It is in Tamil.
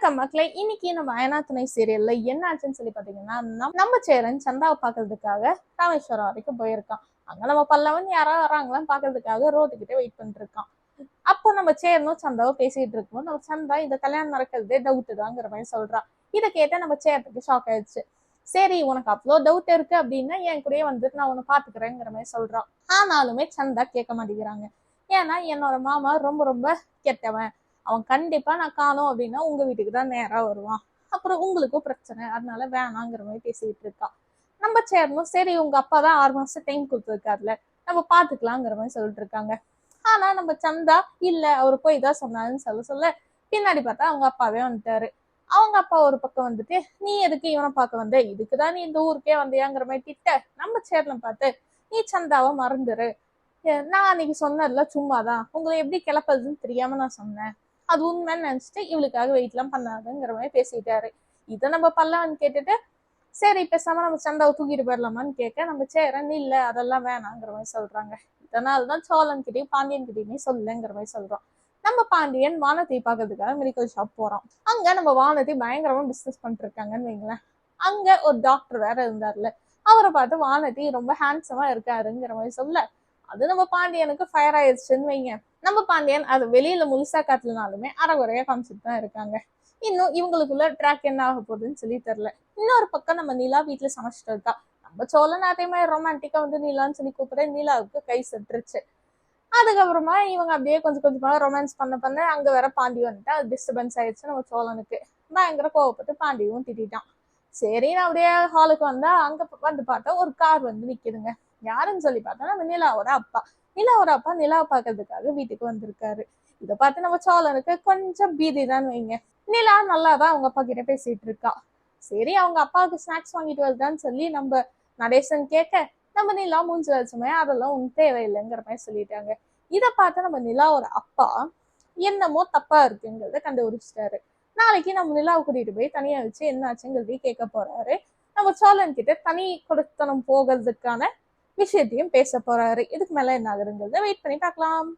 வணக்கம் மக்களே. இன்னைக்கு நம்ம அயனா துணை சீரியல்ல என்ன ஆச்சுன்னு சொல்லி பாத்தீங்கன்னா, நம்ம சேரன் சந்தாவை பாக்குறதுக்காக ராமேஸ்வரம் வரைக்கும் போயிருக்கான். அங்க நம்ம பல்லவன் யாராவது வராங்களான்னு பாக்குறதுக்காக ரோட்டுக்கிட்ட வெயிட் பண்ணிட்டு இருக்கான். அப்போ நம்ம சேரனும் சந்தாவும் பேசிட்டு இருக்கும்போது நம்ம சந்தா இந்த கல்யாணம் நடக்கிறதே டவுட் தாங்கிற மாதிரி சொல்றான். இதை கேட்ட நம்ம சேரத்துக்கு ஷாக் ஆயிடுச்சு. சரி, உனக்கு அவ்வளோ டவுட் இருக்கு அப்படின்னா என் கூடயே வந்துட்டு நான் உன்னை பாத்துக்கிறேங்கிற மாதிரி சொல்றான். ஆனாலுமே சந்தா கேட்க மாட்டேங்கிறாங்க. ஏன்னா என்னோட மாமா ரொம்ப ரொம்ப கெட்டவன், அவன் கண்டிப்பா நான் காணோம் அப்படின்னா உங்க வீட்டுக்கு தான் நேரா வருவான், அப்புறம் உங்களுக்கும் பிரச்சனை, அதனால வேணாங்கிற மாதிரி பேசிட்டு இருக்கான். நம்ம சேரணும் சரி உங்க அப்பா தான் 6 மாசம் டைம் கொடுத்துருக்காருல, நம்ம பாத்துக்கலாங்கிற மாதிரி சொல்லிட்டு இருக்காங்க. ஆனா நம்ம சந்தா இல்ல அவரு போய் தான் சொன்னாருன்னு சொல்ல பின்னாடி பார்த்தா அவங்க அப்பாவே வந்துட்டாரு. அவங்க அப்பா ஒரு பக்கம் வந்துட்டு நீ எதுக்கு இவனை பார்க்க வந்த, இதுக்குதான் நீ இந்த ஊருக்கே வந்தியாங்கிற மாதிரி திட்ட, நம்ம சேரனை பார்த்து நீ சந்தாவை மறந்துரு, நான் அன்னைக்கு சொன்னதுல சும்மாதான், உங்களை எப்படி கிளப்பதுன்னு தெரியாம நான் சொன்னேன், அது உண்மைன்னு நினைச்சிட்டு இவளுக்காக வெயிட் எல்லாம் பண்ணாதுங்கிற மாதிரி பேசிட்டாரு. இதை நம்ம பல்லவன் கேட்டுட்டு சரி பேசாம நம்ம சந்தாவை தூக்கிட்டு போயிடலாமான்னு கேட்க நம்ம சேரன் இல்ல அதெல்லாம் வேணாங்கிற மாதிரி சொல்றாங்க. இதனாலதான் சோழன் கிட்டயும் பாண்டியன் கிட்டயுமே சொல்லுங்கிற மாதிரி சொல்றோம். நம்ம பாண்டியன் வானத்தை பாக்குறதுக்காக மெடிக்கல் ஷாப் போறோம். அங்க நம்ம வானத்தை பயங்கரமா பிசினஸ் பண்ணிட்டு இருக்காங்கன்னு வைங்களேன். அங்க ஒரு டாக்டர் வேற இருந்தார்ல, அவரை பார்த்து வானதி ரொம்ப ஹேண்ட்ஸமா இருக்காருங்கிற மாதிரி சொல்ல அது நம்ம பாண்டியனுக்கு ஃபயர் ஆயிடுச்சுன்னு வைங்க. நம்ம பாண்டியன் அது வெளியில முழுசா காட்டலனாலுமே அறகுறையா காமிச்சிட்டு தான் இருக்காங்க. இன்னும் இவங்களுக்குள்ள ட்ராக் என்ன ஆக போகுதுன்னு சொல்லி தெரியல. இன்னொரு பக்கம் நம்ம நிலா வீட்டுல சமைச்சிட்டு இருக்கா. நம்ம சோழன் அதே மாதிரி ரொமான்டிக்கா வந்து நிலான்னு சொல்லி கூப்பிட நிலாவுக்கு கை செட்டுருச்சு. அதுக்கப்புறமா இவங்க அப்படியே கொஞ்சம் கொஞ்சமா ரொமான்ஸ் பண்ண அங்க வேற பாண்டி வந்துட்டு அது டிஸ்டர்பன்ஸ் ஆயிடுச்சு. நம்ம சோழனுக்கு பயங்கர கோவப்பட்டு பாண்டியும் திட்டான். சரி நான் அப்படியே ஹாலுக்கு வந்தா அங்க வந்து பார்த்தா ஒரு கார் வந்து நிக்குதுங்க. யாருன்னு சொல்லி பார்த்தா நம்ம நிலாவோட அப்பா. நிலாவோட அப்பா நிலாவை பாக்குறதுக்காக வீட்டுக்கு வந்திருக்காரு. இதை பார்த்து நம்ம சோழனுக்கு கொஞ்சம் பீதி தான் வைங்க. நிலா நல்லாதான் அவங்க அப்பா கிட்ட பேசிட்டு இருக்கா. சரி அவங்க அப்பாவுக்கு ஸ்நாக்ஸ் வாங்கிட்டு வருதான்னு சொல்லி நம்ம நடேசன் கேட்க நம்ம நிலா மூஞ்சி வச்சுமே அதெல்லாம் ஒன்றும் தேவையில்லைங்கிற மாதிரி சொல்லிட்டாங்க. இதை பார்த்து நம்ம நிலாவோட அப்பா என்னமோ தப்பா இருக்குங்கிறத கண்டுபிடிச்சிட்டாரு. நாளைக்கு நம்ம நிலாவை கூட்டிட்டு போய் தனியா வச்சு என்ன ஆச்சுங்கிறதையும் கேட்க போறாரு. நம்ம சோழன் கிட்ட தனி கொடுத்தனம் போகிறதுக்கான விஷயத்தையும் பேச போறாரு. இதுக்கு மேல என்ன ஆகுதுங்கிறத வெயிட் பண்ணி பார்க்கலாம்.